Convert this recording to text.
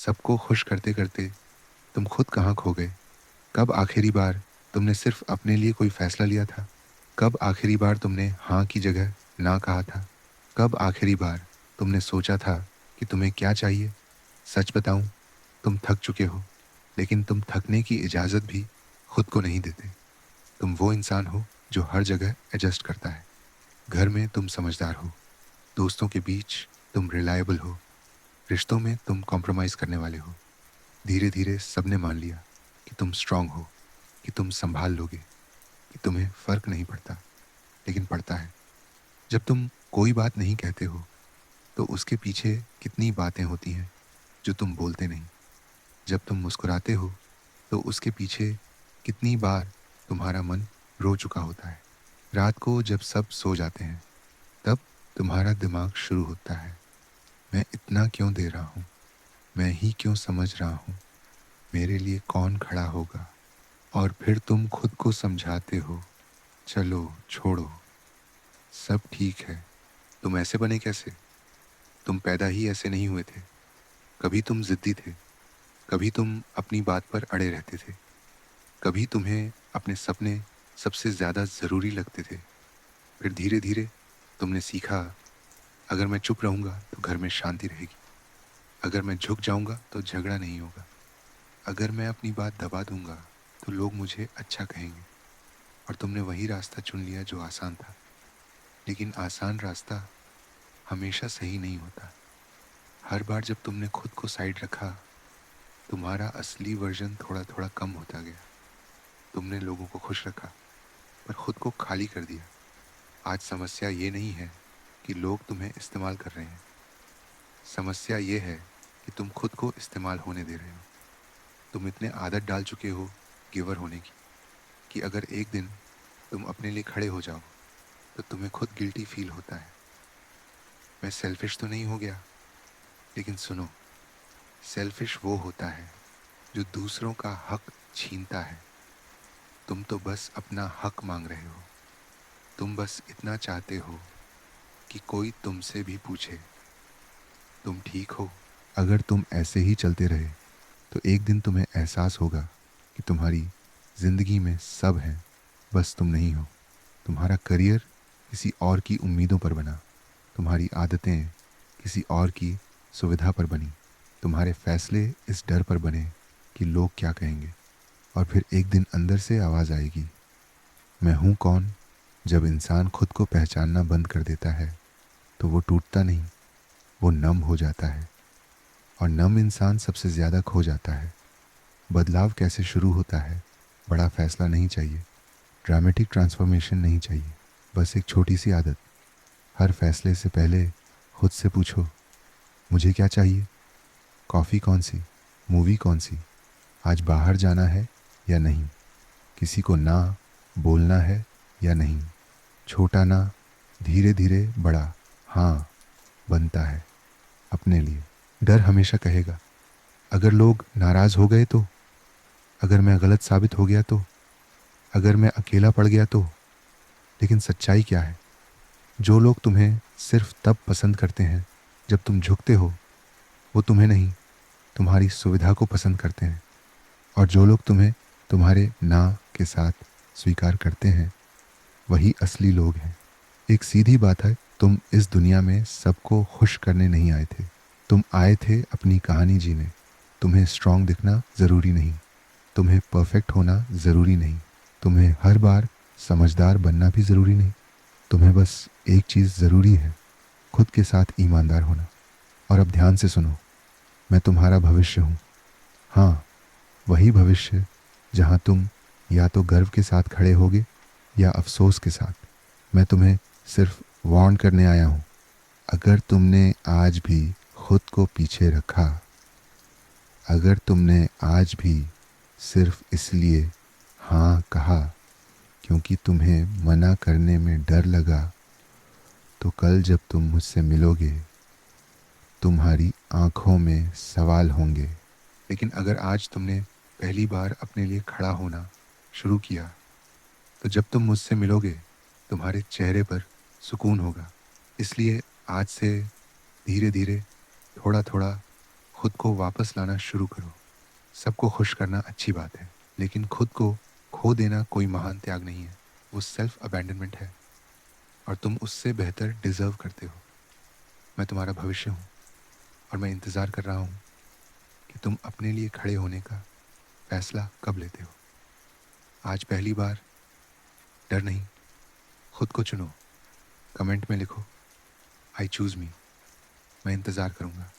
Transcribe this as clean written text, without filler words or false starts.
सबको खुश करते करते तुम खुद कहाँ खो गए? कब आखिरी बार तुमने सिर्फ अपने लिए कोई फैसला लिया था? कब आखिरी बार तुमने हाँ की जगह ना कहा था? कब आखिरी बार तुमने सोचा था कि तुम्हें क्या चाहिए? सच बताऊं, तुम थक चुके हो, लेकिन तुम थकने की इजाज़त भी खुद को नहीं देते। तुम वो इंसान हो जो हर जगह एडजस्ट करता है। घर में तुम समझदार हो, दोस्तों के बीच तुम रिलायबल हो, रिश्तों में तुम कॉम्प्रोमाइज़ करने वाले हो। धीरे-धीरे सबने मान लिया कि तुम स्ट्रांग हो, कि तुम सँभाल लोगे, कि तुम्हें फ़र्क नहीं पड़ता, लेकिन पड़ता है। जब तुम कोई बात नहीं कहते हो, तो उसके पीछे कितनी बातें होती हैं, जो तुम बोलते नहीं। जब तुम मुस्कुराते हो, तो उसके पीछे कितनी बार तुम्हारा मन रो चुका होता है। रात को जब सब सो जाते हैं, तब तुम्हारा दिमाग शुरू होता है, मैं इतना क्यों दे रहा हूँ? मैं ही क्यों समझ रहा हूँ? मेरे लिए कौन खड़ा होगा? और फिर तुम खुद को समझाते हो, चलो छोड़ो, सब ठीक है। तुम ऐसे बने कैसे? तुम पैदा ही ऐसे नहीं हुए थे। कभी तुम ज़िद्दी थे, कभी तुम अपनी बात पर अड़े रहते थे, कभी तुम्हें अपने सपने सबसे ज़्यादा ज़रूरी लगते थे। फिर धीरे-धीरे तुमने सीखा, अगर मैं चुप रहूँगा तो घर में शांति रहेगी। अगर मैं झुक जाऊँगा तो झगड़ा नहीं होगा। अगर मैं अपनी बात दबा दूँगा तो लोग मुझे अच्छा कहेंगे। और तुमने वही रास्ता चुन लिया जो आसान था। लेकिन आसान रास्ता हमेशा सही नहीं होता। हर बार जब तुमने खुद को साइड रखा, तुम्हारा असली वर्जन थोड़ा-थोड़ा कम होता गया। तुमने लोगों को खुश रखा, पर खुद को खाली कर दिया। आज समस्या ये नहीं है कि लोग तुम्हें इस्तेमाल कर रहे हैं। समस्या ये है कि तुम खुद को इस्तेमाल होने दे रहे हो। तुम इतने आदत डाल चुके हो गिवर होने की, कि अगर एक दिन तुम अपने लिए खड़े हो जाओ, तो तुम्हें खुद गिल्टी फ़ील होता है। मैं सेल्फ़िश तो नहीं हो गया, लेकिन सुनो, सेल्फ़िश वो होता है जो दूसरों का हक छीनता है। तुम तो बस अपना हक माँग रहे हो। तुम बस इतना चाहते हो कि कोई तुमसे भी पूछे, तुम ठीक हो? अगर तुम ऐसे ही चलते रहे, तो एक दिन तुम्हें एहसास होगा कि तुम्हारी ज़िंदगी में सब है, बस तुम नहीं हो। तुम्हारा करियर किसी और की उम्मीदों पर बना, तुम्हारी आदतें किसी और की सुविधा पर बनी, तुम्हारे फैसले इस डर पर बने कि लोग क्या कहेंगे। और फिर एक दिन अंदर से आवाज़ आएगी, मैं हूँ कौन? जब इंसान खुद को पहचानना बंद कर देता है, तो वो टूटता नहीं, वो नम हो जाता है। और नम इंसान सबसे ज़्यादा खो जाता है। बदलाव कैसे शुरू होता है? बड़ा फैसला नहीं चाहिए, ड्रामेटिक ट्रांसफॉर्मेशन नहीं चाहिए, बस एक छोटी सी आदत। हर फैसले से पहले खुद से पूछो, मुझे क्या चाहिए? कॉफ़ी कौन सी? मूवी कौन सी? आज बाहर जाना है या नहीं? किसी को ना बोलना है या नहीं? छोटा ना धीरे धीरे बड़ा हाँ बनता है अपने लिए। डर हमेशा कहेगा, अगर लोग नाराज़ हो गए तो, अगर मैं गलत साबित हो गया तो, अगर मैं अकेला पड़ गया तो। लेकिन सच्चाई क्या है? जो लोग तुम्हें सिर्फ तब पसंद करते हैं जब तुम झुकते हो, वो तुम्हें नहीं, तुम्हारी सुविधा को पसंद करते हैं। और जो लोग तुम्हें तुम्हारे ना के साथ स्वीकार करते हैं, वही असली लोग हैं। एक सीधी बात है, तुम इस दुनिया में सबको खुश करने नहीं आए थे। तुम आए थे अपनी कहानी जीने। तुम्हें स्ट्रांग दिखना ज़रूरी नहीं, तुम्हें परफेक्ट होना ज़रूरी नहीं, तुम्हें हर बार समझदार बनना भी ज़रूरी नहीं। तुम्हें बस एक चीज़ ज़रूरी है, खुद के साथ ईमानदार होना। और अब ध्यान से सुनो, मैं तुम्हारा भविष्य हूँ। हाँ, वही भविष्य जहाँ तुम या तो गर्व के साथ खड़े होगे या अफसोस के साथ। मैं तुम्हें सिर्फ वार्न करने आया हूँ। अगर तुमने आज भी खुद को पीछे रखा, अगर तुमने आज भी सिर्फ इसलिए हाँ कहा क्योंकि तुम्हें मना करने में डर लगा, तो कल जब तुम मुझसे मिलोगे, तुम्हारी आंखों में सवाल होंगे। लेकिन अगर आज तुमने पहली बार अपने लिए खड़ा होना शुरू किया, तो जब तुम मुझसे मिलोगे, तुम्हारे चेहरे पर सुकून होगा। इसलिए आज से धीरे धीरे, थोड़ा थोड़ा खुद को वापस लाना शुरू करो। सबको खुश करना अच्छी बात है, लेकिन खुद को खो देना कोई महान त्याग नहीं है। वो सेल्फ अबैंडनमेंट है और तुम उससे बेहतर डिज़र्व करते हो। मैं तुम्हारा भविष्य हूँ और मैं इंतज़ार कर रहा हूँ कि तुम अपने लिए खड़े होने का फ़ैसला कब लेते हो। आज पहली बार, डर नहीं, खुद को चुनो। कमेंट में लिखो, आई चूज़ मी। मैं इंतज़ार करूँगा।